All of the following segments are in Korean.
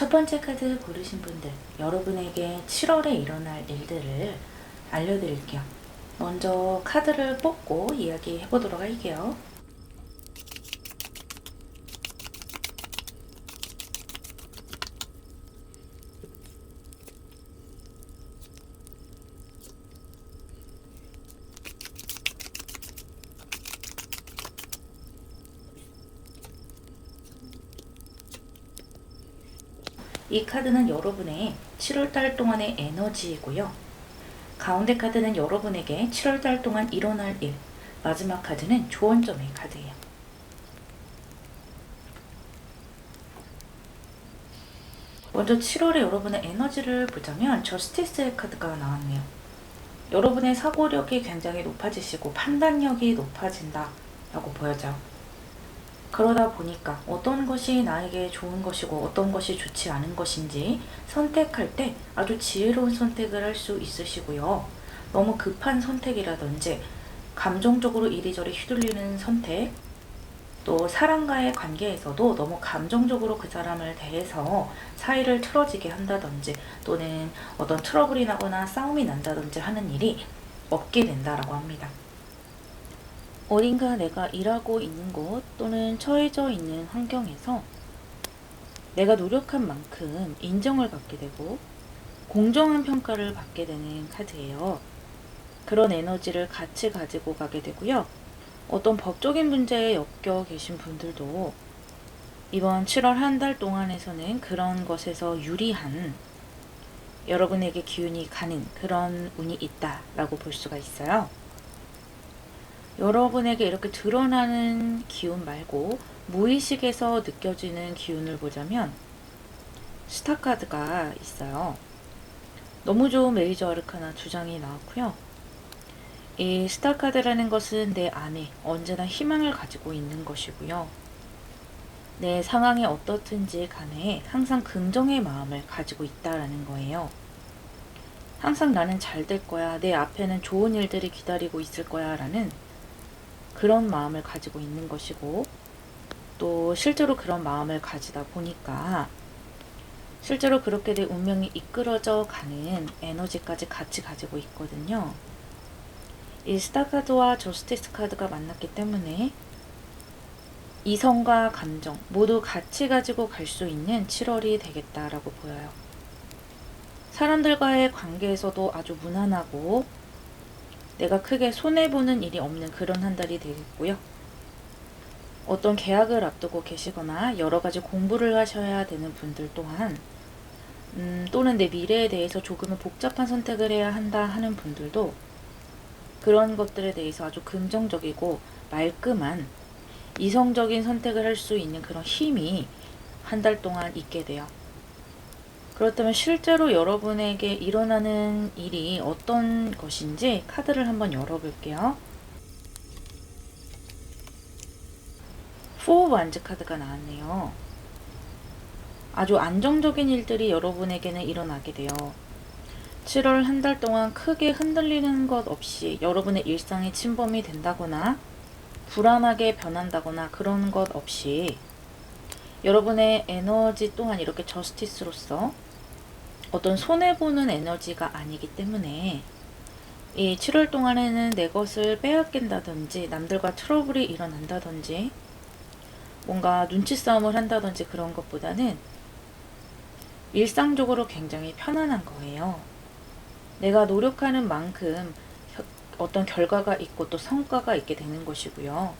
첫 번째 카드 고르신 분들, 여러분에게 7월에 일어날 일들을 알려드릴게요. 먼저 카드를 뽑고 이야기해 보도록 할게요. 이 카드는 여러분의 7월달 동안의 에너지이고요. 가운데 카드는 여러분에게 7월달 동안 일어날 일, 마지막 카드는 조언점의 카드예요. 먼저 7월에 여러분의 에너지를 보자면 저스티스의 카드가 나왔네요. 여러분의 사고력이 굉장히 높아지시고 판단력이 높아진다 라고 보여져요. 그러다 보니까 어떤 것이 나에게 좋은 것이고 어떤 것이 좋지 않은 것인지 선택할 때 아주 지혜로운 선택을 할 수 있으시고요. 너무 급한 선택이라든지 감정적으로 이리저리 휘둘리는 선택, 또 사람과의 관계에서도 너무 감정적으로 그 사람을 대해서 사이를 틀어지게 한다든지 또는 어떤 트러블이 나거나 싸움이 난다든지 하는 일이 없게 된다라고 합니다. 어딘가 내가 일하고 있는 곳 또는 처해져 있는 환경에서 내가 노력한 만큼 인정을 받게 되고 공정한 평가를 받게 되는 카드예요. 그런 에너지를 같이 가지고 가게 되고요. 어떤 법적인 문제에 엮여 계신 분들도 이번 7월 한 달 동안에서는 그런 것에서 유리한 여러분에게 기운이 가는 그런 운이 있다라고 볼 수가 있어요. 여러분에게 이렇게 드러나는 기운 말고 무의식에서 느껴지는 기운을 보자면 스타 카드가 있어요. 너무 좋은 메이저 아르카나 2장이 나왔고요. 이 스타 카드라는 것은 내 안에 언제나 희망을 가지고 있는 것이고요. 내 상황이 어떻든지 간에 항상 긍정의 마음을 가지고 있다라는 거예요. 항상 나는 잘 될 거야, 내 앞에는 좋은 일들이 기다리고 있을 거야 라는 그런 마음을 가지고 있는 것이고, 또 실제로 그런 마음을 가지다 보니까 실제로 그렇게 내 운명이 이끌어져 가는 에너지까지 같이 가지고 있거든요. 이 스타 카드와 저스티스 카드가 만났기 때문에 이성과 감정 모두 같이 가지고 갈 수 있는 7월이 되겠다라고 보여요. 사람들과의 관계에서도 아주 무난하고 내가 크게 손해보는 일이 없는 그런 한 달이 되겠고요. 어떤 계약을 앞두고 계시거나 여러 가지 공부를 하셔야 되는 분들 또한 또는 내 미래에 대해서 조금은 복잡한 선택을 해야 한다 하는 분들도 그런 것들에 대해서 아주 긍정적이고 말끔한 이성적인 선택을 할 수 있는 그런 힘이 한 달 동안 있게 돼요. 그렇다면 실제로 여러분에게 일어나는 일이 어떤 것인지 카드를 한번 열어볼게요. 4 완즈 카드가 나왔네요. 아주 안정적인 일들이 여러분에게는 일어나게 돼요. 7월 한 달 동안 크게 흔들리는 것 없이 여러분의 일상이 침범이 된다거나 불안하게 변한다거나 그런 것 없이 여러분의 에너지 또한 이렇게 저스티스로서 어떤 손해보는 에너지가 아니기 때문에 이 7월 동안에는 내 것을 빼앗긴다든지 남들과 트러블이 일어난다든지 뭔가 눈치 싸움을 한다든지 그런 것보다는 일상적으로 굉장히 편안한 거예요. 내가 노력하는 만큼 어떤 결과가 있고 또 성과가 있게 되는 것이고요.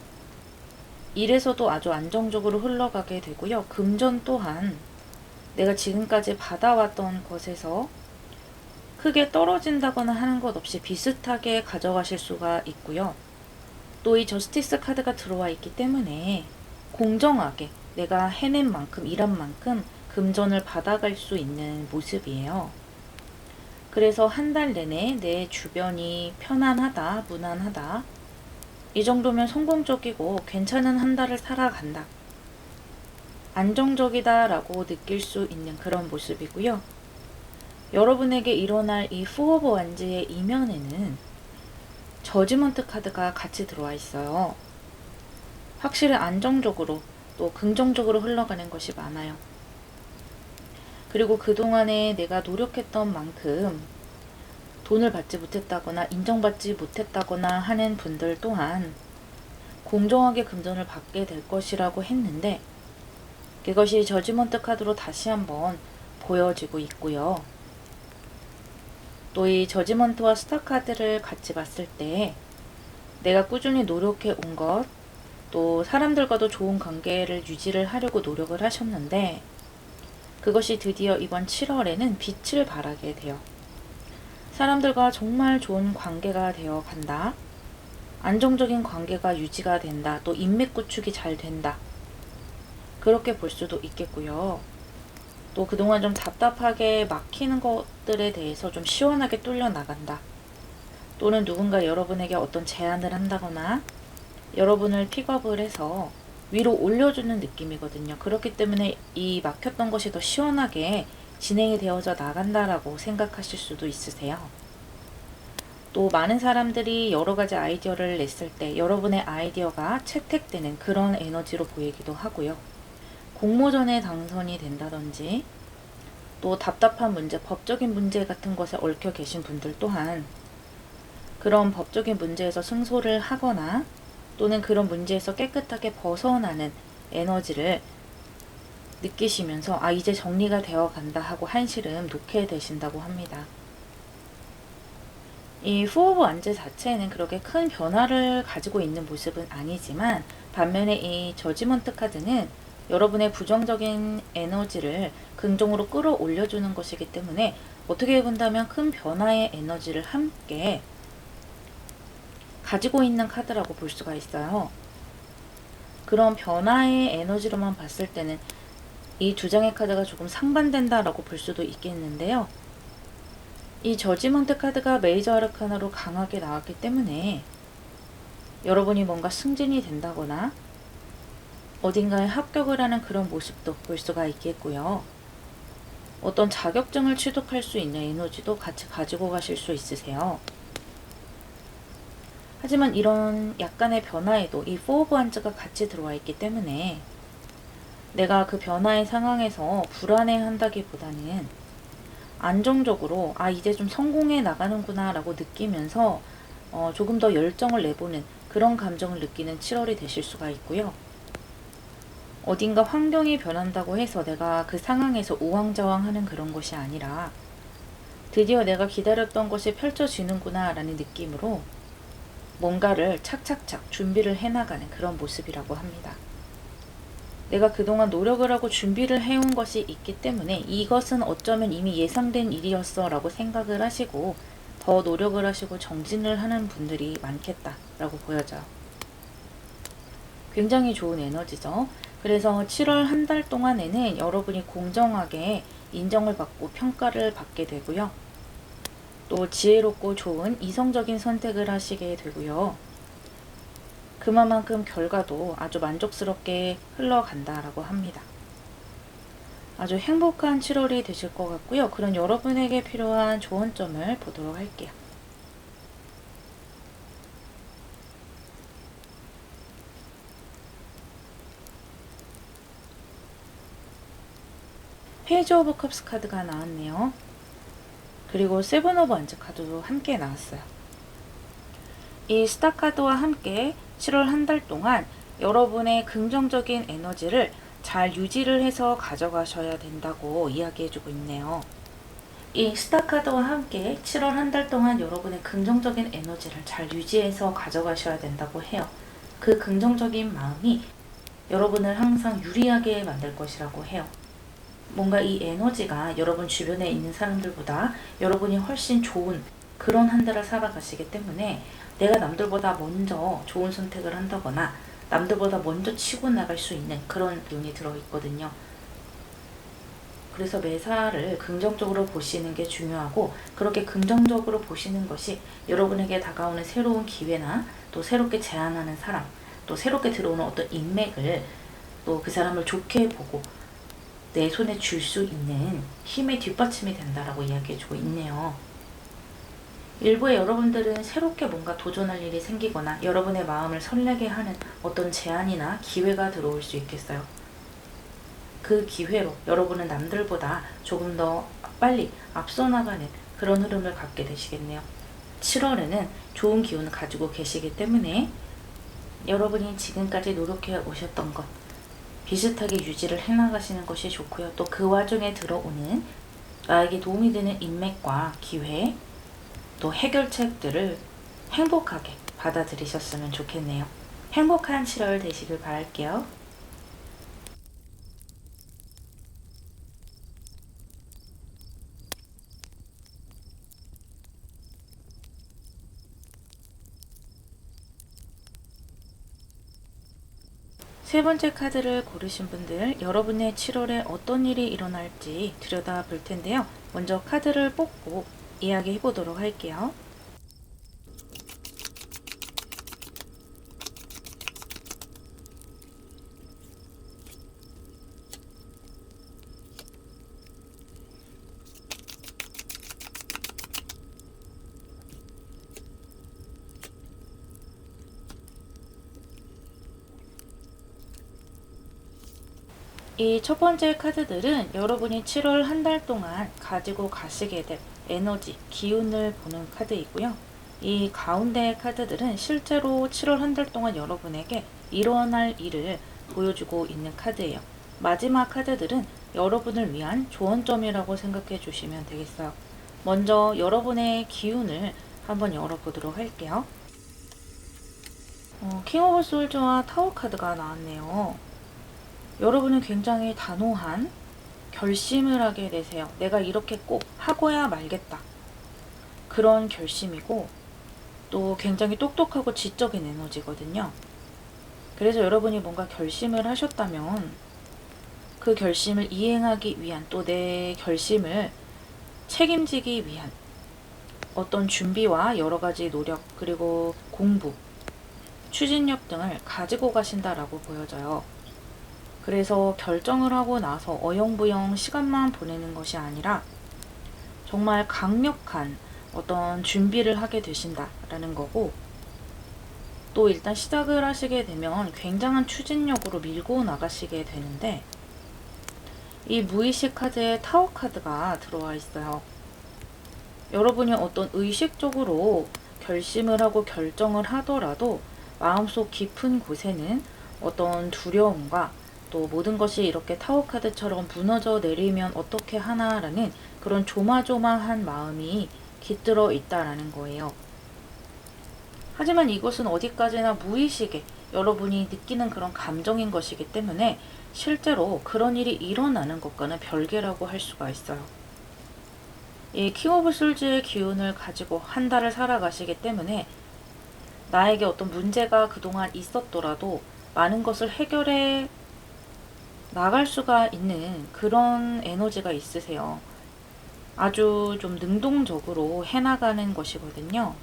일에서도 아주 안정적으로 흘러가게 되고요. 금전 또한 내가 지금까지 받아왔던 것에서 크게 떨어진다거나 하는 것 없이 비슷하게 가져가실 수가 있고요. 또 이 저스티스 카드가 들어와 있기 때문에 공정하게 내가 해낸 만큼 일한 만큼 금전을 받아갈 수 있는 모습이에요. 그래서 한 달 내내 내 주변이 편안하다, 무난하다, 이 정도면 성공적이고 괜찮은 한 달을 살아간다, 안정적이다 라고 느낄 수 있는 그런 모습이고요. 여러분에게 일어날 이 4 오브 완즈의 이면에는 저지먼트 카드가 같이 들어와 있어요. 확실히 안정적으로 또 긍정적으로 흘러가는 것이 많아요. 그리고 그동안에 내가 노력했던 만큼 돈을 받지 못했다거나 인정받지 못했다거나 하는 분들 또한 공정하게 금전을 받게 될 것이라고 했는데, 그것이 저지먼트 카드로 다시 한번 보여지고 있고요. 또 이 저지먼트와 스타 카드를 같이 봤을 때 내가 꾸준히 노력해 온 것, 또 사람들과도 좋은 관계를 유지를 하려고 노력을 하셨는데, 그것이 드디어 이번 7월에는 빛을 발하게 돼요. 사람들과 정말 좋은 관계가 되어 간다. 안정적인 관계가 유지가 된다. 또 인맥 구축이 잘 된다. 그렇게 볼 수도 있겠고요. 또 그동안 좀 답답하게 막히는 것들에 대해서 좀 시원하게 뚫려 나간다. 또는 누군가 여러분에게 어떤 제안을 한다거나 여러분을 픽업을 해서 위로 올려주는 느낌이거든요. 그렇기 때문에 이 막혔던 것이 더 시원하게 진행이 되어져 나간다라고 생각하실 수도 있으세요. 또 많은 사람들이 여러 가지 아이디어를 냈을 때 여러분의 아이디어가 채택되는 그런 에너지로 보이기도 하고요. 공모전에 당선이 된다든지, 또 답답한 문제, 법적인 문제 같은 것에 얽혀 계신 분들 또한 그런 법적인 문제에서 승소를 하거나 또는 그런 문제에서 깨끗하게 벗어나는 에너지를 느끼시면서 아, 이제 정리가 되어 간다 하고 한시름 놓게 되신다고 합니다. 이 후오브 완제 자체는 그렇게 큰 변화를 가지고 있는 모습은 아니지만, 반면에 이 저지먼트 카드는 여러분의 부정적인 에너지를 긍정으로 끌어올려주는 것이기 때문에 어떻게 본다면 큰 변화의 에너지를 함께 가지고 있는 카드라고 볼 수가 있어요. 그런 변화의 에너지로만 봤을 때는 이 두 장의 카드가 조금 상반된다라고 볼 수도 있겠는데요. 이 저지먼트 카드가 메이저 아르카나로 강하게 나왔기 때문에 여러분이 뭔가 승진이 된다거나 어딘가에 합격을 하는 그런 모습도 볼 수가 있겠고요. 어떤 자격증을 취득할 수 있는 에너지도 같이 가지고 가실 수 있으세요. 하지만 이런 약간의 변화에도 이 포 오브 완즈가 같이 들어와 있기 때문에 내가 그 변화의 상황에서 불안해한다기보다는 안정적으로 아, 이제 좀 성공해 나가는구나 라고 느끼면서 조금 더 열정을 내보는 그런 감정을 느끼는 7월이 되실 수가 있고요. 어딘가 환경이 변한다고 해서 내가 그 상황에서 우왕좌왕하는 그런 것이 아니라 드디어 내가 기다렸던 것이 펼쳐지는구나 라는 느낌으로 뭔가를 착착착 준비를 해나가는 그런 모습이라고 합니다. 내가 그동안 노력을 하고 준비를 해온 것이 있기 때문에 이것은 어쩌면 이미 예상된 일이었어 라고 생각을 하시고 더 노력을 하시고 정진을 하는 분들이 많겠다라고 보여져요. 굉장히 좋은 에너지죠. 그래서 7월 한 달 동안에는 여러분이 공정하게 인정을 받고 평가를 받게 되고요. 또 지혜롭고 좋은 이성적인 선택을 하시게 되고요. 그만큼 결과도 아주 만족스럽게 흘러간다라고 합니다. 아주 행복한 7월이 되실 것 같고요. 그런 여러분에게 필요한 조언점을 보도록 할게요. 페이지 오브 컵스 카드가 나왔네요. 그리고 세븐 오브 완즈 카드도 함께 나왔어요. 이 스타 카드와 함께 7월 한 달 동안 여러분의 긍정적인 에너지를 잘 유지를 해서 가져가셔야 된다고 이야기해주고 있네요. 이 스타 카드와 함께 7월 한 달 동안 여러분의 긍정적인 에너지를 잘 유지해서 가져가셔야 된다고 해요. 그 긍정적인 마음이 여러분을 항상 유리하게 만들 것이라고 해요. 뭔가 이 에너지가 여러분 주변에 있는 사람들보다 여러분이 훨씬 좋은 그런 한 달을 살아가시기 때문에 내가 남들보다 먼저 좋은 선택을 한다거나 남들보다 먼저 치고 나갈 수 있는 그런 기운이 들어있거든요. 그래서 매사를 긍정적으로 보시는 게 중요하고, 그렇게 긍정적으로 보시는 것이 여러분에게 다가오는 새로운 기회나 또 새롭게 제안하는 사람, 또 새롭게 들어오는 어떤 인맥을 또 그 사람을 좋게 보고 내 손에 줄 수 있는 힘의 뒷받침이 된다라고 이야기해주고 있네요. 일부의 여러분들은 새롭게 뭔가 도전할 일이 생기거나 여러분의 마음을 설레게 하는 어떤 제안이나 기회가 들어올 수 있겠어요. 그 기회로 여러분은 남들보다 조금 더 빨리 앞서 나가는 그런 흐름을 갖게 되시겠네요. 7월에는 좋은 기운을 가지고 계시기 때문에 여러분이 지금까지 노력해 오셨던 것 비슷하게 유지를 해나가시는 것이 좋고요. 또 그 와중에 들어오는 나에게 도움이 되는 인맥과 기회, 또 해결책들을 행복하게 받아들이셨으면 좋겠네요. 행복한 7월 되시길 바랄게요. 세 번째 카드를 고르신 분들, 여러분의 7월에 어떤 일이 일어날지 들여다 볼 텐데요. 먼저 카드를 뽑고 이야기해 보도록 할게요. 이 첫 번째 카드들은 여러분이 7월 한 달 동안 가지고 가시게 될 에너지, 기운을 보는 카드이고요. 이 가운데 카드들은 실제로 7월 한 달 동안 여러분에게 일어날 일을 보여주고 있는 카드예요. 마지막 카드들은 여러분을 위한 조언점이라고 생각해 주시면 되겠어요. 먼저 여러분의 기운을 한번 열어보도록 할게요. 킹 오브 솔즈와 타워 카드가 나왔네요. 여러분은 굉장히 단호한 결심을 하게 되세요. 내가 이렇게 꼭 하고야 말겠다. 그런 결심이고 또 굉장히 똑똑하고 지적인 에너지거든요. 그래서 여러분이 뭔가 결심을 하셨다면 그 결심을 이행하기 위한 또 내 결심을 책임지기 위한 어떤 준비와 여러 가지 노력 그리고 공부, 추진력 등을 가지고 가신다라고 보여져요. 그래서 결정을 하고 나서 어영부영 시간만 보내는 것이 아니라 정말 강력한 어떤 준비를 하게 되신다라는 거고, 또 일단 시작을 하시게 되면 굉장한 추진력으로 밀고 나가시게 되는데, 이 무의식 카드에 타워 카드가 들어와 있어요. 여러분이 어떤 의식적으로 결심을 하고 결정을 하더라도 마음속 깊은 곳에는 어떤 두려움과 또 모든 것이 이렇게 타워 카드처럼 무너져 내리면 어떻게 하나라는 그런 조마조마한 마음이 깃들어 있다라는 거예요. 하지만 이것은 어디까지나 무의식에 여러분이 느끼는 그런 감정인 것이기 때문에 실제로 그런 일이 일어나는 것과는 별개라고 할 수가 있어요. 이 킹 오브 솔즈의 기운을 가지고 한 달을 살아가시기 때문에 나에게 어떤 문제가 그동안 있었더라도 많은 것을 해결해 나갈 수가 있는 그런 에너지가 있으세요. 아주 좀 능동적으로 해나가는 것이거든요.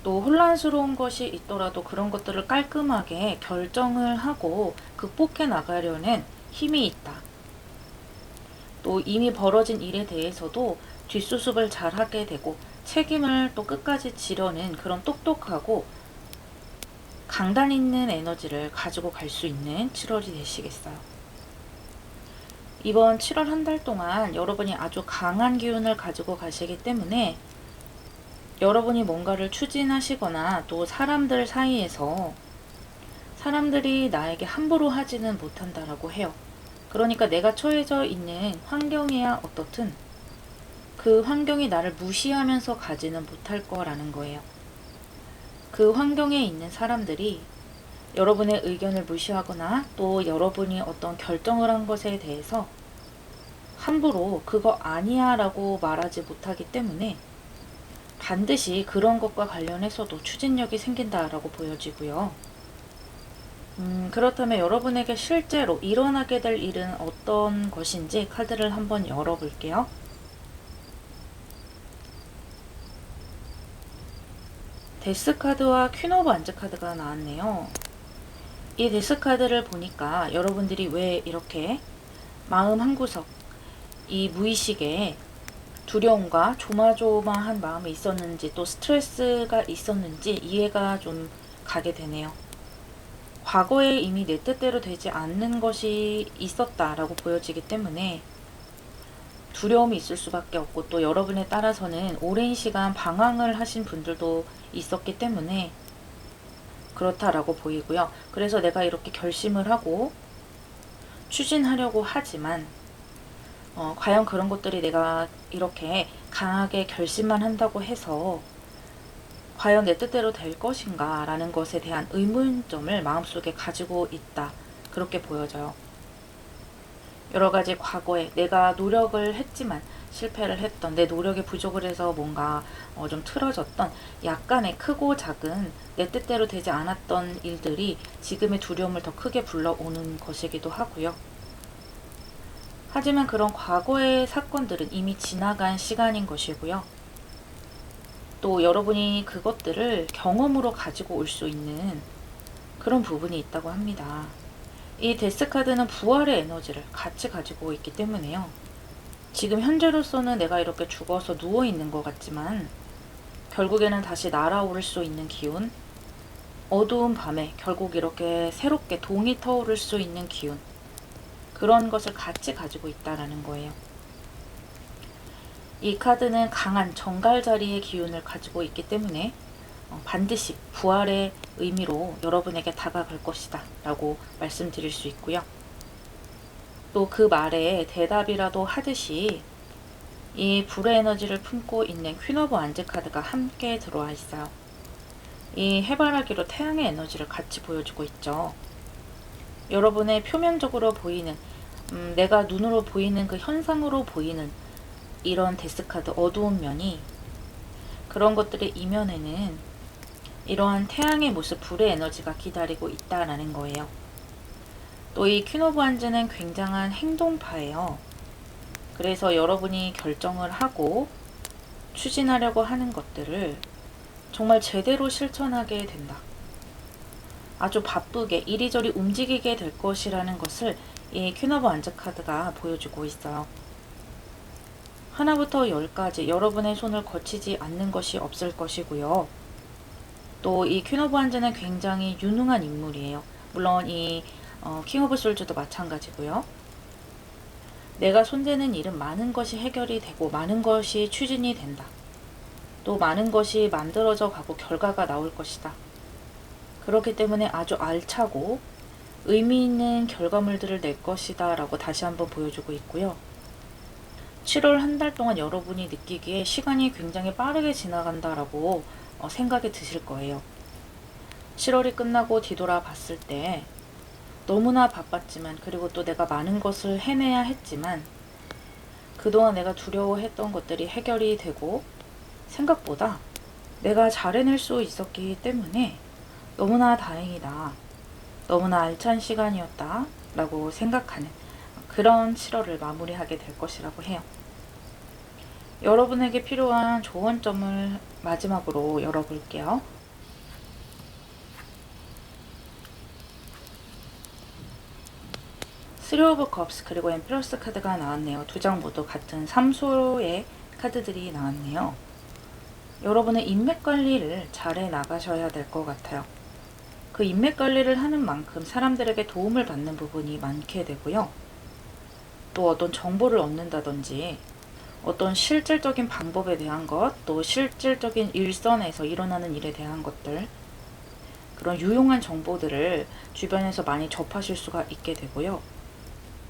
또 혼란스러운 것이 있더라도 그런 것들을 깔끔하게 결정을 하고 극복해 나가려는 힘이 있다. 또 이미 벌어진 일에 대해서도 뒷수습을 잘 하게 되고 책임을 또 끝까지 지려는 그런 똑똑하고 강단 있는 에너지를 가지고 갈 수 있는 7월이 되시겠어요. 이번 7월 한 달 동안 여러분이 아주 강한 기운을 가지고 가시기 때문에 여러분이 뭔가를 추진하시거나 또 사람들 사이에서 사람들이 나에게 함부로 하지는 못한다라고 해요. 그러니까 내가 처해져 있는 환경이야 어떻든 그 환경이 나를 무시하면서 가지는 못할 거라는 거예요. 그 환경에 있는 사람들이 여러분의 의견을 무시하거나 또 여러분이 어떤 결정을 한 것에 대해서 함부로 그거 아니야 라고 말하지 못하기 때문에 반드시 그런 것과 관련해서도 추진력이 생긴다라고 보여지고요. 그렇다면 여러분에게 실제로 일어나게 될 일은 어떤 것인지 카드를 한번 열어볼게요. 데스 카드와 퀸 오브 완즈 카드가 나왔네요. 이 데스 카드를 보니까 여러분들이 왜 이렇게 마음 한구석, 이 무의식에 두려움과 조마조마한 마음이 있었는지 또 스트레스가 있었는지 이해가 좀 가게 되네요. 과거에 이미 내 뜻대로 되지 않는 것이 있었다라고 보여지기 때문에 두려움이 있을 수밖에 없고, 또 여러분에 따라서는 오랜 시간 방황을 하신 분들도 있었기 때문에 그렇다라고 보이고요. 그래서 내가 이렇게 결심을 하고 추진하려고 하지만 과연 그런 것들이 내가 이렇게 강하게 결심만 한다고 해서 과연 내 뜻대로 될 것인가 라는 것에 대한 의문점을 마음속에 가지고 있다, 그렇게 보여져요. 여러 가지 과거에 내가 노력을 했지만 실패를 했던, 내 노력이 부족을 해서 뭔가 좀 틀어졌던 약간의 크고 작은 내 뜻대로 되지 않았던 일들이 지금의 두려움을 더 크게 불러오는 것이기도 하고요. 하지만 그런 과거의 사건들은 이미 지나간 시간인 것이고요. 또 여러분이 그것들을 경험으로 가지고 올 수 있는 그런 부분이 있다고 합니다. 이 데스카드는 부활의 에너지를 같이 가지고 있기 때문에요. 지금 현재로서는 내가 이렇게 죽어서 누워있는 것 같지만 결국에는 다시 날아오를 수 있는 기운, 어두운 밤에 결국 이렇게 새롭게 동이 터오를 수 있는 기운, 그런 것을 같이 가지고 있다라는 거예요. 이 카드는 강한 정갈자리의 기운을 가지고 있기 때문에 반드시 부활의 의미로 여러분에게 다가갈 것이다 라고 말씀드릴 수 있고요. 또 그 말에 대답이라도 하듯이 이 불의 에너지를 품고 있는 퀸 오브 완즈 카드가 함께 들어와 있어요. 이 해바라기로 태양의 에너지를 같이 보여주고 있죠. 여러분의 표면적으로 보이는 내가 눈으로 보이는 그 현상으로 보이는 이런 데스카드 어두운 면이, 그런 것들의 이면에는 이러한 태양의 모습, 불의 에너지가 기다리고 있다라는 거예요. 또 이 퀸 오브 완즈는 굉장한 행동파예요. 그래서 여러분이 결정을 하고 추진하려고 하는 것들을 정말 제대로 실천하게 된다. 아주 바쁘게 이리저리 움직이게 될 것이라는 것을 이 퀸 오브 완즈 카드가 보여주고 있어요. 하나부터 10까지 여러분의 손을 거치지 않는 것이 없을 것이고요. 또 이 퀸 오브 완즈는 굉장히 유능한 인물이에요. 물론 이 킹 오브 솔즈도 마찬가지고요. 내가 손대는 일은 많은 것이 해결이 되고 많은 것이 추진이 된다. 또 많은 것이 만들어져 가고 결과가 나올 것이다. 그렇기 때문에 아주 알차고 의미 있는 결과물들을 낼 것이다 라고 다시 한번 보여주고 있고요. 7월 한 달 동안 여러분이 느끼기에 시간이 굉장히 빠르게 지나간다라고 생각이 드실 거예요. 7월이 끝나고 뒤돌아 봤을 때 너무나 바빴지만, 그리고 또 내가 많은 것을 해내야 했지만 그동안 내가 두려워했던 것들이 해결이 되고 생각보다 내가 잘 해낼 수 있었기 때문에 너무나 다행이다, 너무나 알찬 시간이었다 라고 생각하는 그런 7월을 마무리하게 될 것이라고 해요. 여러분에게 필요한 조언점을 마지막으로 열어볼게요. 쓰리 오브 컵스 그리고 엠피러스 카드가 나왔네요. 두 장 모두 같은 3소의 카드들이 나왔네요. 여러분의 인맥 관리를 잘해 나가셔야 될 것 같아요. 그 인맥 관리를 하는 만큼 사람들에게 도움을 받는 부분이 많게 되고요. 또 어떤 정보를 얻는다든지 어떤 실질적인 방법에 대한 것, 또 실질적인 일선에서 일어나는 일에 대한 것들, 그런 유용한 정보들을 주변에서 많이 접하실 수가 있게 되고요.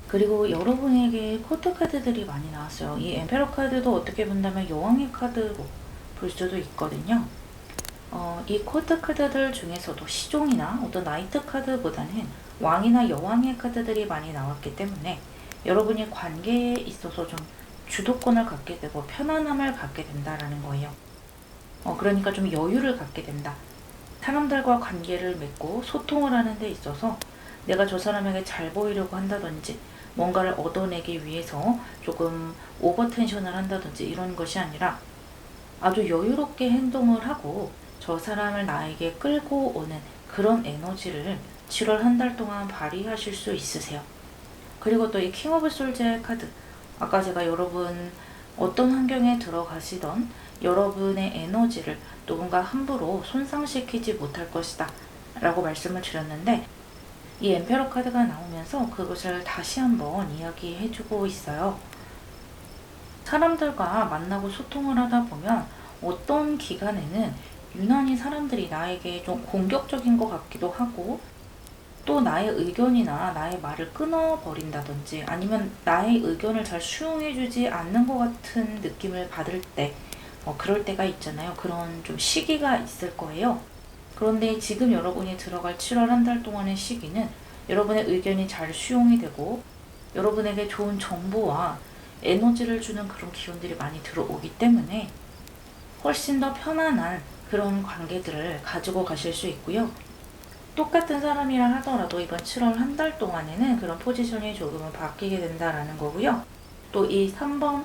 그리고 여러분에게 코트 카드들이 많이 나왔어요. 이 엠페러 카드도 어떻게 본다면 여왕의 카드로 볼 수도 있거든요. 이 코트 카드들 중에서도 시종이나 어떤 나이트 카드보다는 왕이나 여왕의 카드들이 많이 나왔기 때문에 여러분이 관계에 있어서 좀 주도권을 갖게 되고 편안함을 갖게 된다라는 거예요. 그러니까 좀 여유를 갖게 된다. 사람들과 관계를 맺고 소통을 하는 데 있어서 내가 저 사람에게 잘 보이려고 한다든지 뭔가를 얻어내기 위해서 조금 오버텐션을 한다든지 이런 것이 아니라 아주 여유롭게 행동을 하고 저 사람을 나에게 끌고 오는 그런 에너지를 7월 한 달 동안 발휘하실 수 있으세요. 그리고 또 이 킹 오브 솔즈의 카드, 아까 제가 여러분 어떤 환경에 들어가시던 여러분의 에너지를 누군가 함부로 손상시키지 못할 것이다 라고 말씀을 드렸는데, 이 엠페러 카드가 나오면서 그것을 다시 한번 이야기해주고 있어요. 사람들과 만나고 소통을 하다 보면 어떤 기간에는 유난히 사람들이 나에게 좀 공격적인 것 같기도 하고, 또 나의 의견이나 나의 말을 끊어버린다든지 아니면 나의 의견을 잘 수용해주지 않는 것 같은 느낌을 받을 때, 그럴 때가 있잖아요. 그런 좀 시기가 있을 거예요. 그런데 지금 여러분이 들어갈 7월 한 달 동안의 시기는 여러분의 의견이 잘 수용이 되고 여러분에게 좋은 정보와 에너지를 주는 그런 기운들이 많이 들어오기 때문에 훨씬 더 편안한 그런 관계들을 가지고 가실 수 있고요. 똑같은 사람이라 하더라도 이번 7월 한 달 동안에는 그런 포지션이 조금은 바뀌게 된다라는 거고요. 또 이 3번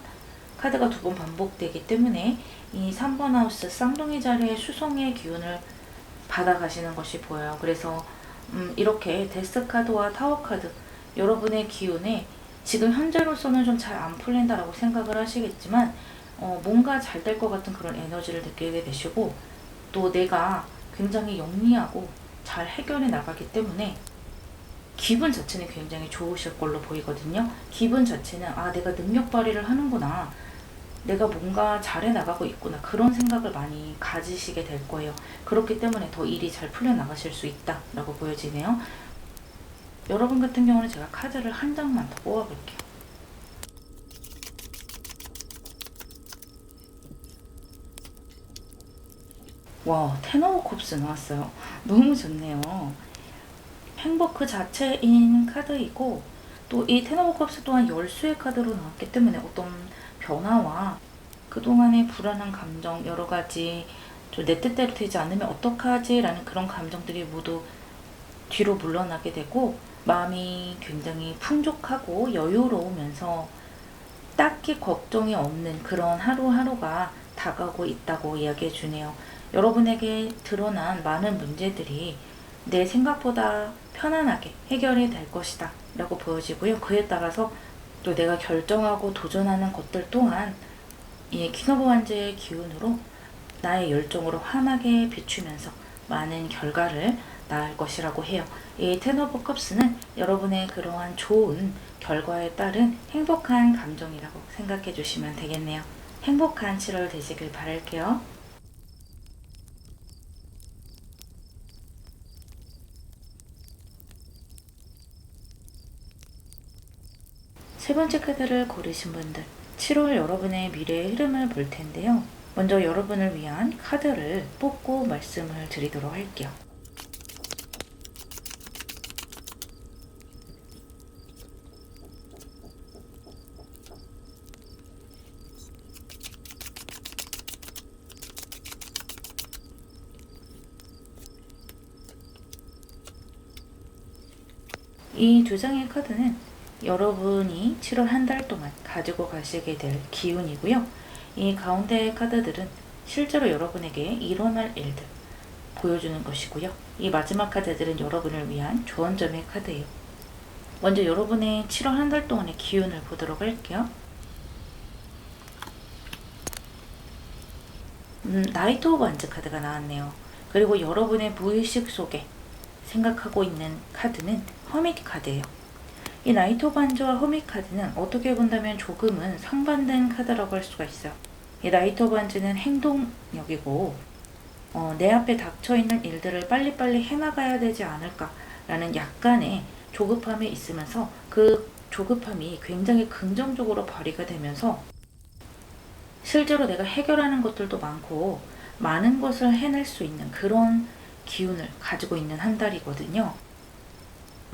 카드가 두 번 반복되기 때문에 이 3번 하우스 쌍둥이 자리의 수성의 기운을 받아가시는 것이 보여요. 그래서 이렇게 데스 카드와 타워 카드, 여러분의 기운에 지금 현재로서는 좀 잘 안 풀린다라고 생각을 하시겠지만 뭔가 잘 될 것 같은 그런 에너지를 느끼게 되시고, 또 내가 굉장히 영리하고 잘 해결해 나가기 때문에 기분 자체는 굉장히 좋으실 걸로 보이거든요. 기분 자체는 내가 능력 발휘를 하는구나, 내가 뭔가 잘해 나가고 있구나, 그런 생각을 많이 가지시게 될 거예요. 그렇기 때문에 더 일이 잘 풀려 나가실 수 있다라고 보여지네요. 여러분 같은 경우는 제가 카드를 한 장만 더 뽑아볼게요. 와, 텐 오브 컵스 나왔어요. 너무 좋네요. 행복 그 자체인 카드이고, 또 이 텐 오브 컵스 또한 열수의 카드로 나왔기 때문에 어떤 변화와 그동안의 불안한 감정, 여러 가지 내 뜻대로 되지 않으면 어떡하지 라는 그런 감정들이 모두 뒤로 물러나게 되고, 마음이 굉장히 풍족하고 여유로우면서 딱히 걱정이 없는 그런 하루하루가 다가오고 있다고 이야기해 주네요. 여러분에게 드러난 많은 문제들이 내 생각보다 편안하게 해결이 될 것이다 라고 보여지고요. 그에 따라서 또 내가 결정하고 도전하는 것들 또한 이 킹 오브 완즈의 기운으로 나의 열정으로 환하게 비추면서 많은 결과를 낳을 것이라고 해요. 이 텐 오브 컵스는 여러분의 그러한 좋은 결과에 따른 행복한 감정이라고 생각해 주시면 되겠네요. 행복한 7월 되시길 바랄게요. 세 번째 카드를 고르신 분들, 7월 여러분의 미래의 흐름을 볼 텐데요. 먼저 여러분을 위한 카드를 뽑고 말씀을 드리도록 할게요. 이 두 장의 카드는 여러분이 7월 한 달 동안 가지고 가시게 될 기운이고요. 이 가운데의 카드들은 실제로 여러분에게 일어날 일들 보여주는 것이고요. 이 마지막 카드들은 여러분을 위한 조언점의 카드예요. 먼저 여러분의 7월 한 달 동안의 기운을 보도록 할게요. 나이트 오브 완즈 카드가 나왔네요. 그리고 여러분의 무의식 속에 생각하고 있는 카드는 허밋 카드예요. 이 나이트 오브 완즈와 허밋 카드는 어떻게 본다면 조금은 상반된 카드라고 할 수가 있어요. 이 나이트 오브 완즈는 행동력이고 내 앞에 닥쳐있는 일들을 빨리빨리 해나가야 되지 않을까라는 약간의 조급함이 있으면서 그 조급함이 굉장히 긍정적으로 발휘가 되면서 실제로 내가 해결하는 것들도 많고 많은 것을 해낼 수 있는 그런 기운을 가지고 있는 한 달이거든요.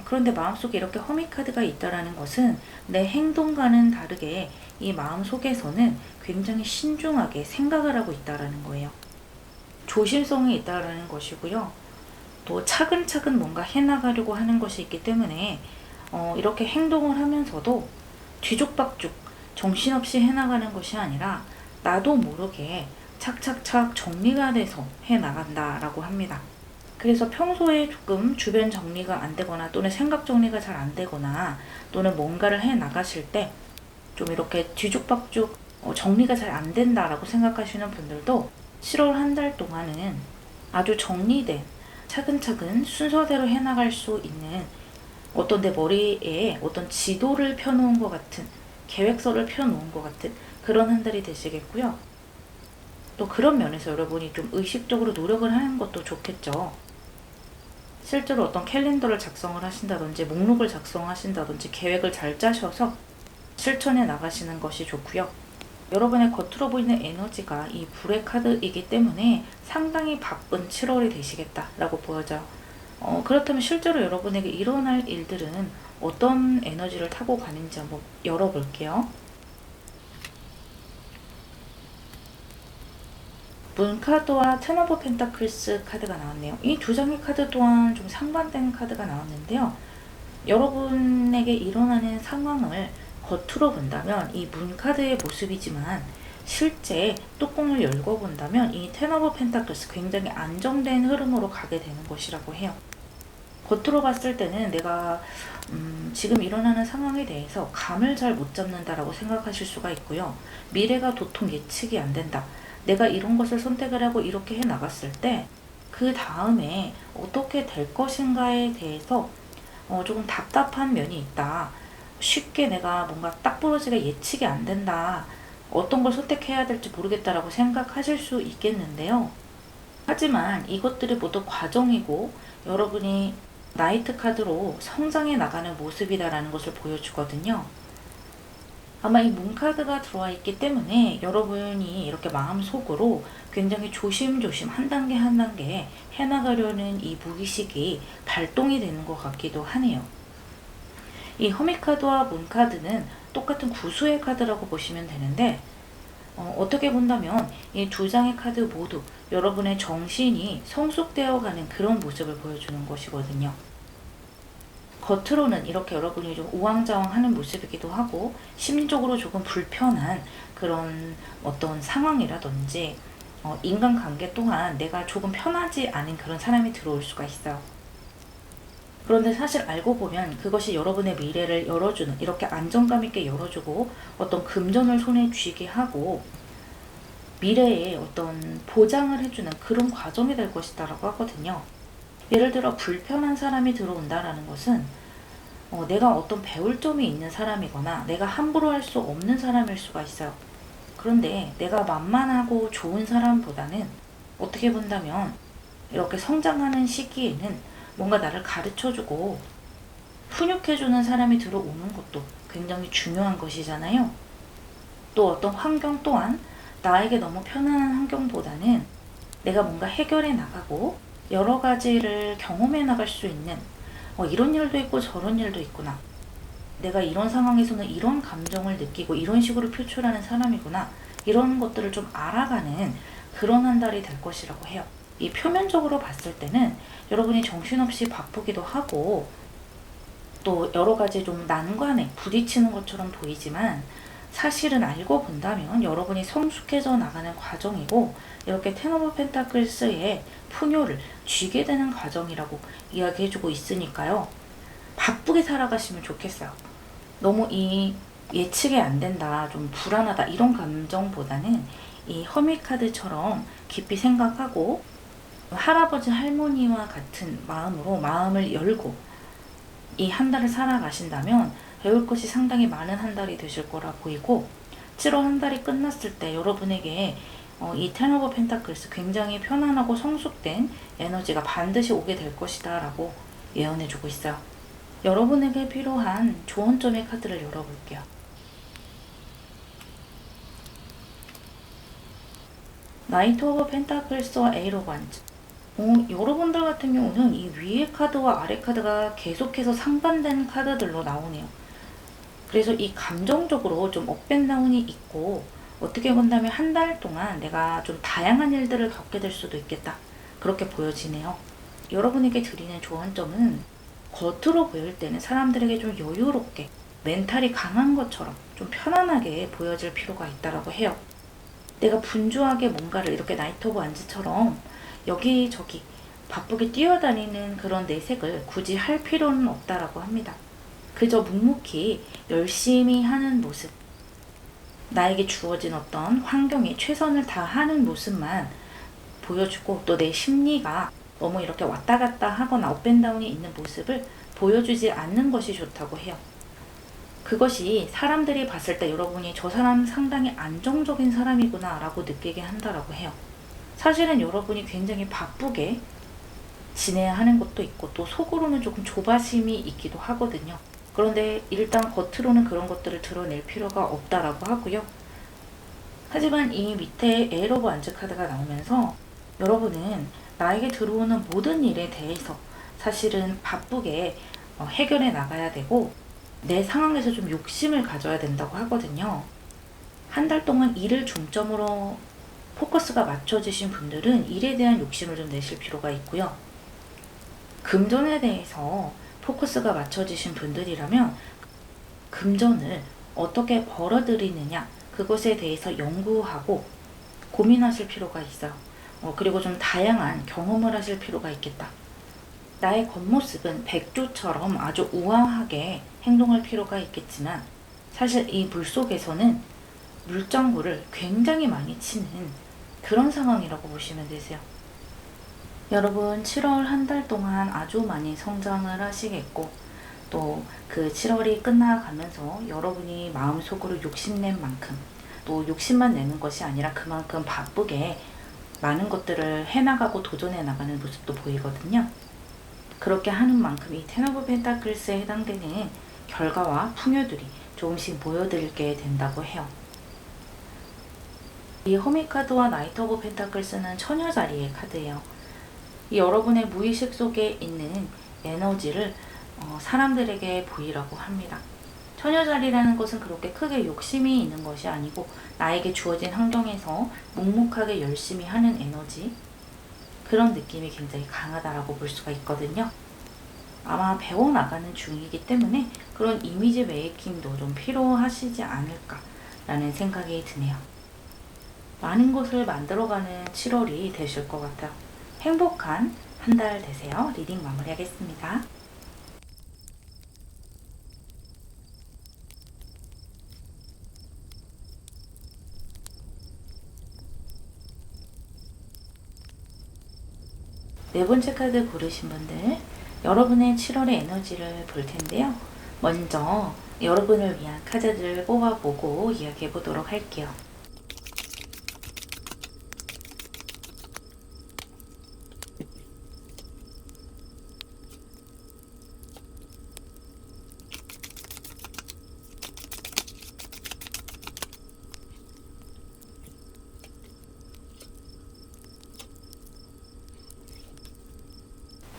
그런데 마음속에 이렇게 허밋 카드가 있다는 것은 내 행동과는 다르게 이 마음속에서는 굉장히 신중하게 생각을 하고 있다는 거예요. 조심성이 있다는 것이고요. 또 차근차근 뭔가 해나가려고 하는 것이 있기 때문에 이렇게 행동을 하면서도 뒤죽박죽 정신없이 해나가는 것이 아니라 나도 모르게 착착착 정리가 돼서 해나간다라고 합니다. 그래서 평소에 조금 주변 정리가 안 되거나 또는 생각 정리가 잘 안 되거나 또는 뭔가를 해 나가실 때 좀 이렇게 뒤죽박죽 정리가 잘 안 된다라고 생각하시는 분들도 7월 한 달 동안은 아주 정리된 차근차근 순서대로 해 나갈 수 있는 어떤 내 머리에 어떤 지도를 펴놓은 것 같은, 계획서를 펴놓은 것 같은 그런 한 달이 되시겠고요. 또 그런 면에서 여러분이 좀 의식적으로 노력을 하는 것도 좋겠죠. 실제로 어떤 캘린더를 작성을 하신다든지 목록을 작성하신다든지 계획을 잘 짜셔서 실천해 나가시는 것이 좋고요. 여러분의 겉으로 보이는 에너지가 이 불의 카드이기 때문에 상당히 바쁜 7월이 되시겠다라고 보여져요. 그렇다면 실제로 여러분에게 일어날 일들은 어떤 에너지를 타고 가는지 한번 열어볼게요. 문 카드와 텐 오브 펜타클스 카드가 나왔네요. 이 두 장의 카드 또한 좀 상반된 카드가 나왔는데요. 여러분에게 일어나는 상황을 겉으로 본다면 이 문 카드의 모습이지만 실제 뚜껑을 열고 본다면 이 텐 오브 펜타클스 굉장히 안정된 흐름으로 가게 되는 것이라고 해요. 겉으로 봤을 때는 내가 지금 일어나는 상황에 대해서 감을 잘 못 잡는다라고 생각하실 수가 있고요. 미래가 도통 예측이 안 된다. 내가 이런 것을 선택을 하고 이렇게 해 나갔을 때 그 다음에 어떻게 될 것인가에 대해서 조금 답답한 면이 있다. 쉽게 내가 뭔가 딱 부러지게 예측이 안 된다. 어떤 걸 선택해야 될지 모르겠다라고 생각하실 수 있겠는데요. 하지만 이것들이 모두 과정이고 여러분이 나이트 카드로 성장해 나가는 모습이다라는 것을 보여주거든요. 아마 이 문 카드가 들어와 있기 때문에 여러분이 이렇게 마음속으로 굉장히 조심조심 한 단계 한 단계 해나가려는 이 무의식이 발동이 되는 것 같기도 하네요. 이 허밋 카드와 문 카드는 똑같은 구수의 카드라고 보시면 되는데 어떻게 본다면 이 두 장의 카드 모두 여러분의 정신이 성숙되어 가는 그런 모습을 보여주는 것이거든요. 겉으로는 이렇게 여러분이 좀 우왕좌왕하는 모습이기도 하고 심리적으로 조금 불편한 그런 어떤 상황이라든지 인간관계 또한 내가 조금 편하지 않은 그런 사람이 들어올 수가 있어요. 그런데 사실 알고 보면 그것이 여러분의 미래를 열어주는, 이렇게 안정감 있게 열어주고 어떤 금전을 손에 쥐게 하고 미래에 어떤 보장을 해주는 그런 과정이 될 것이다 라고 하거든요. 예를 들어 불편한 사람이 들어온다라는 것은 내가 어떤 배울 점이 있는 사람이거나 내가 함부로 할 수 없는 사람일 수가 있어요. 그런데 내가 만만하고 좋은 사람보다는 어떻게 본다면 이렇게 성장하는 시기에는 뭔가 나를 가르쳐주고 훈육해주는 사람이 들어오는 것도 굉장히 중요한 것이잖아요. 또 어떤 환경 또한 나에게 너무 편안한 환경보다는 내가 뭔가 해결해 나가고 여러 가지를 경험해 나갈 수 있는 이런 일도 있고 저런 일도 있구나. 내가 이런 상황에서는 이런 감정을 느끼고 이런 식으로 표출하는 사람이구나. 이런 것들을 좀 알아가는 그런 한 달이 될 것이라고 해요. 이 표면적으로 봤을 때는 여러분이 정신없이 바쁘기도 하고 또 여러 가지 좀 난관에 부딪히는 것처럼 보이지만 사실은 알고 본다면 여러분이 성숙해져 나가는 과정이고 이렇게 텐 오브 펜타클스의 풍요를 쥐게 되는 과정이라고 이야기해주고 있으니까요. 바쁘게 살아가시면 좋겠어요. 너무 이 예측이 안 된다, 좀 불안하다 이런 감정보다는 이 허밋 카드처럼 깊이 생각하고 할아버지 할머니와 같은 마음으로 마음을 열고 이 한 달을 살아가신다면 배울 것이 상당히 많은 한 달이 되실 거라 보이고 7월 한 달이 끝났을 때 여러분에게 이 텐 오브 펜타클스 굉장히 편안하고 성숙된 에너지가 반드시 오게 될 것이다 라고 예언해주고 있어요. 여러분에게 필요한 조언점의 카드를 열어볼게요. 나이트 오브 펜타클스와 에이트 오브 완즈. 여러분들 같은 경우는 이 위의 카드와 아래 카드가 계속해서 상반된 카드들로 나오네요. 그래서 이 감정적으로 좀 업앤다운이 있고 어떻게 본다면 한 달 동안 내가 좀 다양한 일들을 겪게 될 수도 있겠다. 그렇게 보여지네요. 여러분에게 드리는 조언점은 겉으로 보일 때는 사람들에게 좀 여유롭게 멘탈이 강한 것처럼 좀 편안하게 보여질 필요가 있다고 해요. 내가 분주하게 뭔가를 이렇게 나이트 오브 완즈처럼 여기저기 바쁘게 뛰어다니는 그런 내색을 굳이 할 필요는 없다라고 합니다. 그저 묵묵히 열심히 하는 모습, 나에게 주어진 어떤 환경에 최선을 다하는 모습만 보여주고 또 내 심리가 너무 이렇게 왔다 갔다 하거나 업앤다운이 있는 모습을 보여주지 않는 것이 좋다고 해요. 그것이 사람들이 봤을 때 여러분이 저 사람 상당히 안정적인 사람이구나 라고 느끼게 한다라고 해요. 사실은 여러분이 굉장히 바쁘게 지내야 하는 것도 있고 또 속으로는 조금 조바심이 있기도 하거든요. 그런데 일단 겉으로는 그런 것들을 드러낼 필요가 없다라고 하고요. 하지만 이 밑에 에일 오브 완즈 카드가 나오면서 여러분은 나에게 들어오는 모든 일에 대해서 사실은 바쁘게 해결해 나가야 되고 내 상황에서 좀 욕심을 가져야 된다고 하거든요. 한 달 동안 일을 중점으로 포커스가 맞춰지신 분들은 일에 대한 욕심을 좀 내실 필요가 있고요. 금전에 대해서 포커스가 맞춰지신 분들이라면 금전을 어떻게 벌어들이느냐 그것에 대해서 연구하고 고민하실 필요가 있어요. 그리고 좀 다양한 경험을 하실 필요가 있겠다. 나의 겉모습은 백조처럼 아주 우아하게 행동할 필요가 있겠지만 사실 이 물속에서는 물장구를 굉장히 많이 치는 그런 상황이라고 보시면 되세요. 여러분 7월 한 달 동안 아주 많이 성장을 하시겠고 또 그 7월이 끝나가면서 여러분이 마음속으로 욕심낸 만큼 또 욕심만 내는 것이 아니라 그만큼 바쁘게 많은 것들을 해나가고 도전해 나가는 모습도 보이거든요. 그렇게 하는 만큼 이 텐 오브 펜타클스에 해당되는 결과와 풍요들이 조금씩 모여들게 된다고 해요. 이 허밋 카드와 나이트 오브 펜타클스는 처녀 자리의 카드예요. 이 여러분의 무의식 속에 있는 에너지를 사람들에게 보이라고 합니다. 처녀 자리라는 것은 그렇게 크게 욕심이 있는 것이 아니고 나에게 주어진 환경에서 묵묵하게 열심히 하는 에너지, 그런 느낌이 굉장히 강하다라고 볼 수가 있거든요. 아마 배워나가는 중이기 때문에 그런 이미지 메이킹도 좀 필요하시지 않을까라는 생각이 드네요. 많은 것을 만들어가는 7월이 되실 것 같아요. 행복한 한 달 되세요. 리딩 마무리하겠습니다. 네 번째 카드 고르신 분들, 여러분의 7월의 에너지를 볼 텐데요. 먼저 여러분을 위한 카드들을 뽑아보고 이야기해 보도록 할게요.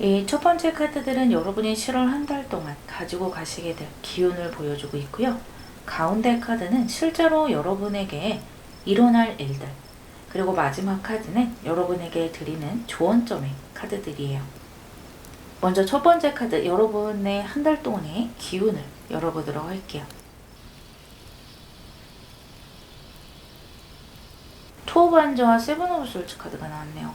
이 첫 번째 카드들은 여러분이 7월 한 달 동안 가지고 가시게 될 기운을 보여주고 있고요. 가운데 카드는 실제로 여러분에게 일어날 일들, 그리고 마지막 카드는 여러분에게 드리는 조언점의 카드들이에요. 먼저 첫 번째 카드, 여러분의 한 달 동안의 기운을 열어보도록 할게요. 투 오브 한즈와 세븐 오브 솔즈 카드가 나왔네요.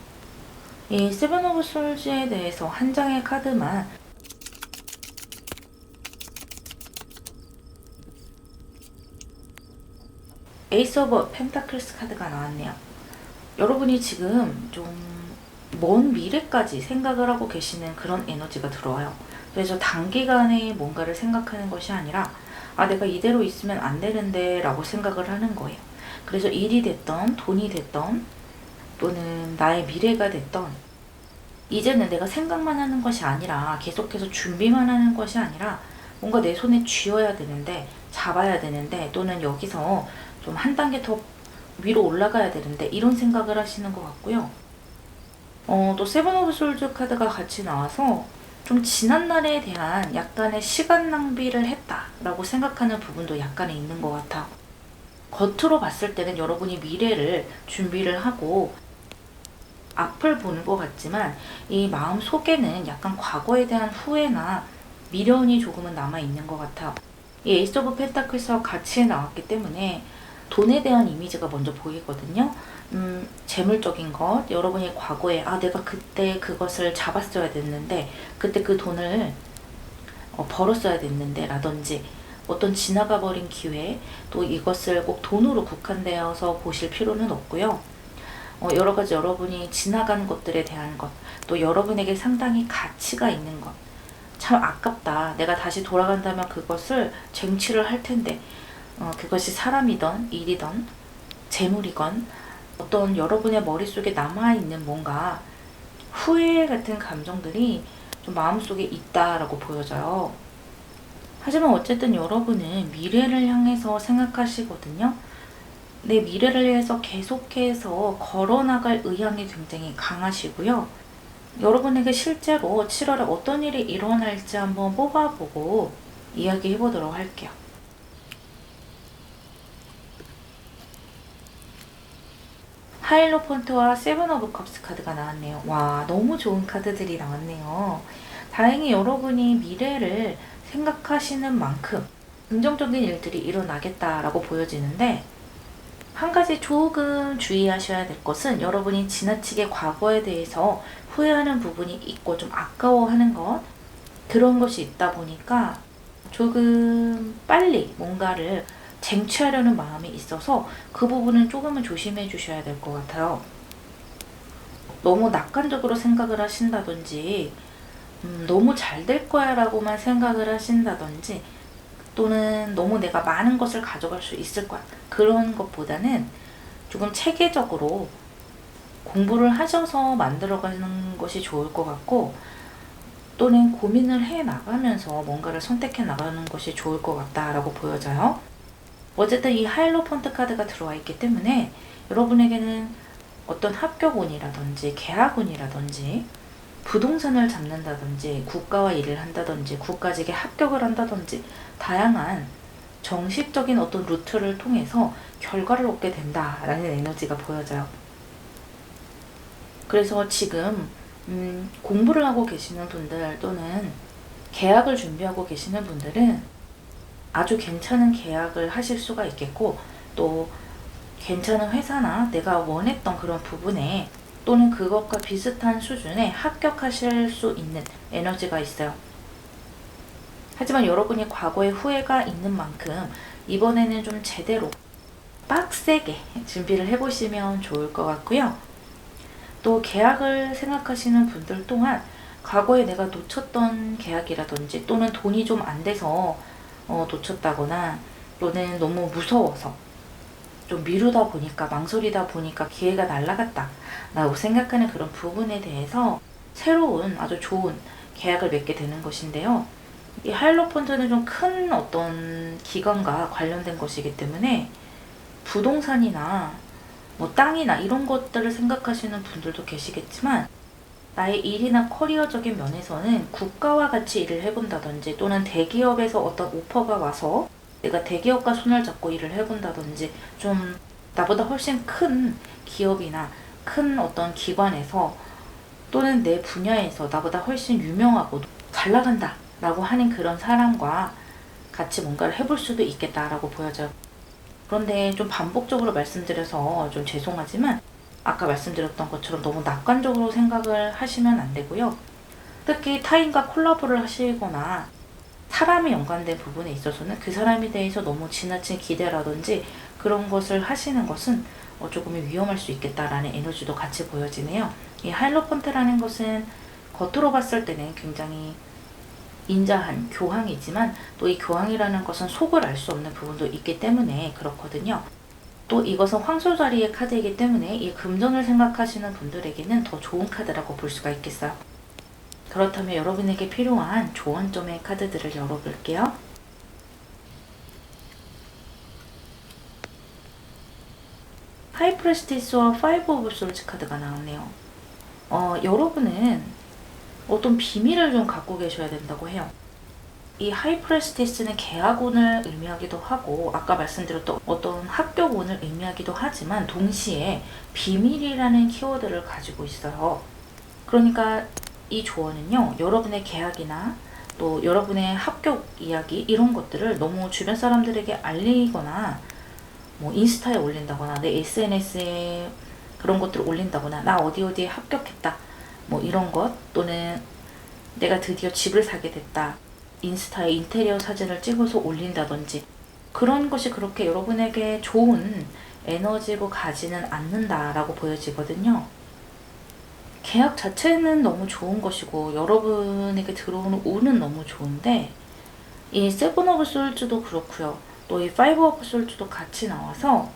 이 세븐 오브 솔즈에 대해서 한 장의 카드만 에이스 오브 펜타클스 카드가 나왔네요. 여러분이 지금 좀 먼 미래까지 생각을 하고 계시는 그런 에너지가 들어와요. 그래서 단기간에 뭔가를 생각하는 것이 아니라 내가 이대로 있으면 안 되는데 라고 생각을 하는 거예요. 그래서 일이 됐던 돈이 됐던 또는 나의 미래가 됐던 이제는 내가 생각만 하는 것이 아니라 계속해서 준비만 하는 것이 아니라 뭔가 내 손에 쥐어야 되는데 잡아야 되는데 또는 여기서 좀 한 단계 더 위로 올라가야 되는데 이런 생각을 하시는 것 같고요. 또 세븐 오브 솔즈 카드가 같이 나와서 좀 지난 날에 대한 약간의 시간 낭비를 했다라고 생각하는 부분도 약간은 있는 것 같아요. 겉으로 봤을 때는 여러분이 미래를 준비를 하고 앞을 보는 것 같지만 이 마음 속에는 약간 과거에 대한 후회나 미련이 조금은 남아있는 것 같아요. 이 에이스 오브 펜타클스와 같이 나왔기 때문에 돈에 대한 이미지가 먼저 보이거든요. 재물적인 것, 여러분이 과거에 내가 그때 그것을 잡았어야 됐는데 그때 그 돈을 벌었어야 됐는데 라든지 어떤 지나가 버린 기회, 또 이것을 꼭 돈으로 국한되어서 보실 필요는 없고요. 여러 가지 여러분이 지나간 것들에 대한 것, 또 여러분에게 상당히 가치가 있는 것. 참 아깝다. 내가 다시 돌아간다면 그것을 쟁취를 할 텐데, 그것이 사람이던 일이던 재물이건 어떤 여러분의 머릿속에 남아있는 뭔가 후회 같은 감정들이 좀 마음속에 있다라고 보여져요. 하지만 어쨌든 여러분은 미래를 향해서 생각하시거든요. 내 미래를 위해서 계속해서 걸어나갈 의향이 굉장히 강하시고요. 여러분에게 실제로 7월에 어떤 일이 일어날지 한번 뽑아보고 이야기해보도록 할게요. 하이로폰트와 세븐 오브 컵스 카드가 나왔네요. 와, 너무 좋은 카드들이 나왔네요. 다행히 여러분이 미래를 생각하시는 만큼 긍정적인 일들이 일어나겠다라고 보여지는데, 한 가지 조금 주의하셔야 될 것은 여러분이 지나치게 과거에 대해서 후회하는 부분이 있고 좀 아까워하는 것, 그런 것이 있다 보니까 조금 빨리 뭔가를 쟁취하려는 마음이 있어서 그 부분은 조금은 조심해 주셔야 될 것 같아요. 너무 낙관적으로 생각을 하신다든지 너무 잘 될 거야 라고만 생각을 하신다든지, 또는 너무 내가 많은 것을 가져갈 수 있을 거야, 그런 것보다는 조금 체계적으로 공부를 하셔서 만들어가는 것이 좋을 것 같고, 또는 고민을 해 나가면서 뭔가를 선택해 나가는 것이 좋을 것 같다라고 보여져요. 어쨌든 이 하이로펀트 카드가 들어와 있기 때문에 여러분에게는 어떤 합격운이라든지 계약운이라든지 부동산을 잡는다든지 국가와 일을 한다든지 국가직에 합격을 한다든지 다양한 정식적인 어떤 루트를 통해서 결과를 얻게 된다라는 에너지가 보여져요. 그래서 지금 공부를 하고 계시는 분들, 또는 계약을 준비하고 계시는 분들은 아주 괜찮은 계약을 하실 수가 있겠고, 또 괜찮은 회사나 내가 원했던 그런 부분에 또는 그것과 비슷한 수준에 합격하실 수 있는 에너지가 있어요. 하지만 여러분이 과거에 후회가 있는 만큼 이번에는 좀 제대로 빡세게 준비를 해보시면 좋을 것 같고요. 또 계약을 생각하시는 분들 또한 과거에 내가 놓쳤던 계약이라든지, 또는 돈이 좀 안 돼서 놓쳤다거나, 또는 너무 무서워서 좀 미루다 보니까, 망설이다 보니까 기회가 날아갔다 라고 생각하는 그런 부분에 대해서 새로운 아주 좋은 계약을 맺게 되는 것인데요. 이 하이로펀트는 좀 큰 어떤 기관과 관련된 것이기 때문에 부동산이나 뭐 땅이나 이런 것들을 생각하시는 분들도 계시겠지만, 나의 일이나 커리어적인 면에서는 국가와 같이 일을 해본다든지, 또는 대기업에서 어떤 오퍼가 와서 내가 대기업과 손을 잡고 일을 해본다든지, 좀 나보다 훨씬 큰 기업이나 큰 어떤 기관에서, 또는 내 분야에서 나보다 훨씬 유명하고 잘 나간다 라고 하는 그런 사람과 같이 뭔가를 해볼 수도 있겠다라고 보여져요. 그런데 좀 반복적으로 말씀드려서 좀 죄송하지만, 아까 말씀드렸던 것처럼 너무 낙관적으로 생각을 하시면 안 되고요. 특히 타인과 콜라보를 하시거나 사람이 연관된 부분에 있어서는 그 사람에 대해서 너무 지나친 기대라든지 그런 것을 하시는 것은 조금 위험할 수 있겠다라는 에너지도 같이 보여지네요. 이 하이로펀트라는 것은 겉으로 봤을 때는 굉장히 인자한 교황이지만, 또 이 교황이라는 것은 속을 알 수 없는 부분도 있기 때문에 그렇거든요. 또 이것은 황소자리의 카드이기 때문에 이 금전을 생각하시는 분들에게는 더 좋은 카드라고 볼 수가 있겠어요. 그렇다면 여러분에게 필요한 조언점의 카드들을 열어볼게요. 하이프레스티스와 파이브 오브 솔즈 카드가 나오네요. 여러분은 어떤 비밀을 좀 갖고 계셔야 된다고 해요. 이 하이프레스티스는 계약운을 의미하기도 하고, 아까 말씀드렸던 어떤 합격운을 의미하기도 하지만, 동시에 비밀이라는 키워드를 가지고 있어요. 그러니까 이 조언은요, 여러분의 계약이나 또 여러분의 합격 이야기, 이런 것들을 너무 주변 사람들에게 알리거나, 뭐 인스타에 올린다거나, 내 SNS에 그런 것들을 올린다거나, 나 어디 어디에 합격했다, 뭐 이런 것, 또는 내가 드디어 집을 사게 됐다, 인스타에 인테리어 사진을 찍어서 올린다든지, 그런 것이 그렇게 여러분에게 좋은 에너지로 가지는 않는다라고 보여지거든요. 계약 자체는 너무 좋은 것이고 여러분에게 들어오는 운은 너무 좋은데 이 세븐 오브 솔즈도 그렇고요. 또 이 파이브 오브 솔즈도 같이 나와서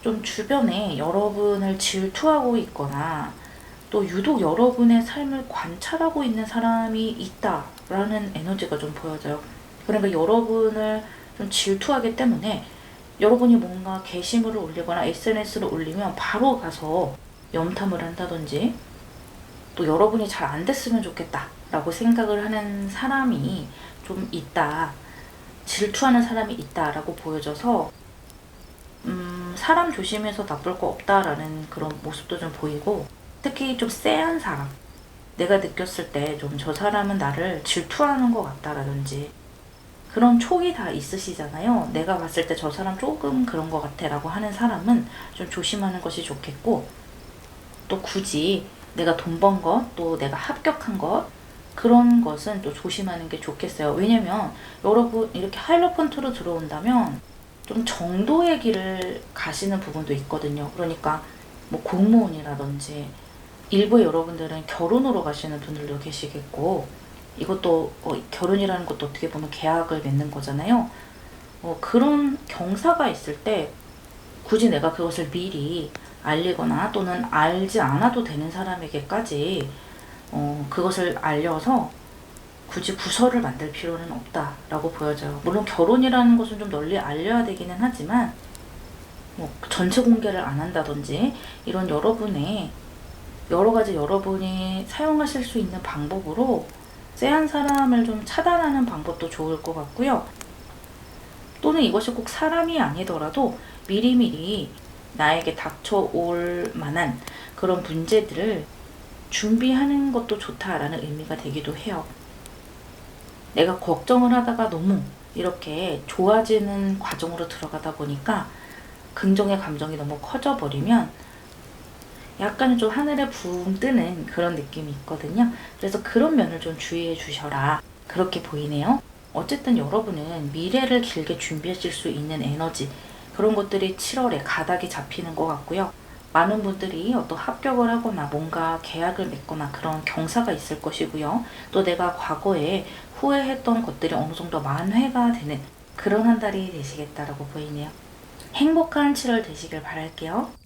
좀 주변에 여러분을 질투하고 있거나 또 유독 여러분의 삶을 관찰하고 있는 사람이 있다라는 에너지가 좀 보여져요. 그러니까 여러분을 좀 질투하기 때문에 여러분이 뭔가 게시물을 올리거나 SNS를 올리면 바로 가서 염탐을 한다든지 또 여러분이 잘 안 됐으면 좋겠다 라고 생각을 하는 사람이 좀 있다, 질투하는 사람이 있다 라고 보여져서 사람 조심해서 나쁠 거 없다라는 그런 모습도 좀 보이고, 특히 좀 쎄한 사람, 내가 느꼈을 때 좀 저 사람은 나를 질투하는 것 같다라든지 그런 촉이 다 있으시잖아요. 내가 봤을 때 저 사람 조금 그런 것 같아 라고 하는 사람은 좀 조심하는 것이 좋겠고, 또 굳이 내가 돈 번 것, 또 내가 합격한 것, 그런 것은 또 조심하는 게 좋겠어요. 왜냐면 여러분 이렇게 하이로펀트로 들어온다면 좀 정도의 길을 가시는 부분도 있거든요. 그러니까 뭐 공무원이라든지 일부 여러분들은 결혼으로 가시는 분들도 계시겠고, 이것도 결혼이라는 것도 어떻게 보면 계약을 맺는 거잖아요. 그런 경사가 있을 때 굳이 내가 그것을 미리 알리거나 또는 알지 않아도 되는 사람에게까지 그것을 알려서 굳이 부서를 만들 필요는 없다라고 보여져요. 물론 결혼이라는 것은 좀 널리 알려야 되기는 하지만 뭐 전체 공개를 안 한다든지 이런 여러분의 여러 가지 여러분이 사용하실 수 있는 방법으로 쎄한 사람을 좀 차단하는 방법도 좋을 것 같고요. 또는 이것이 꼭 사람이 아니더라도 미리미리 나에게 닥쳐올 만한 그런 문제들을 준비하는 것도 좋다라는 의미가 되기도 해요. 내가 걱정을 하다가 너무 이렇게 좋아지는 과정으로 들어가다 보니까 긍정의 감정이 너무 커져버리면 약간 좀 하늘에 붕 뜨는 그런 느낌이 있거든요. 그래서 그런 면을 좀 주의해 주셔라, 그렇게 보이네요. 어쨌든 여러분은 미래를 길게 준비하실 수 있는 에너지, 그런 것들이 7월에 가닥이 잡히는 것 같고요. 많은 분들이 어떤 합격을 하거나 뭔가 계약을 맺거나 그런 경사가 있을 것이고요. 또 내가 과거에 후회했던 것들이 어느 정도 만회가 되는 그런 한 달이 되시겠다라고 보이네요. 행복한 7월 되시길 바랄게요.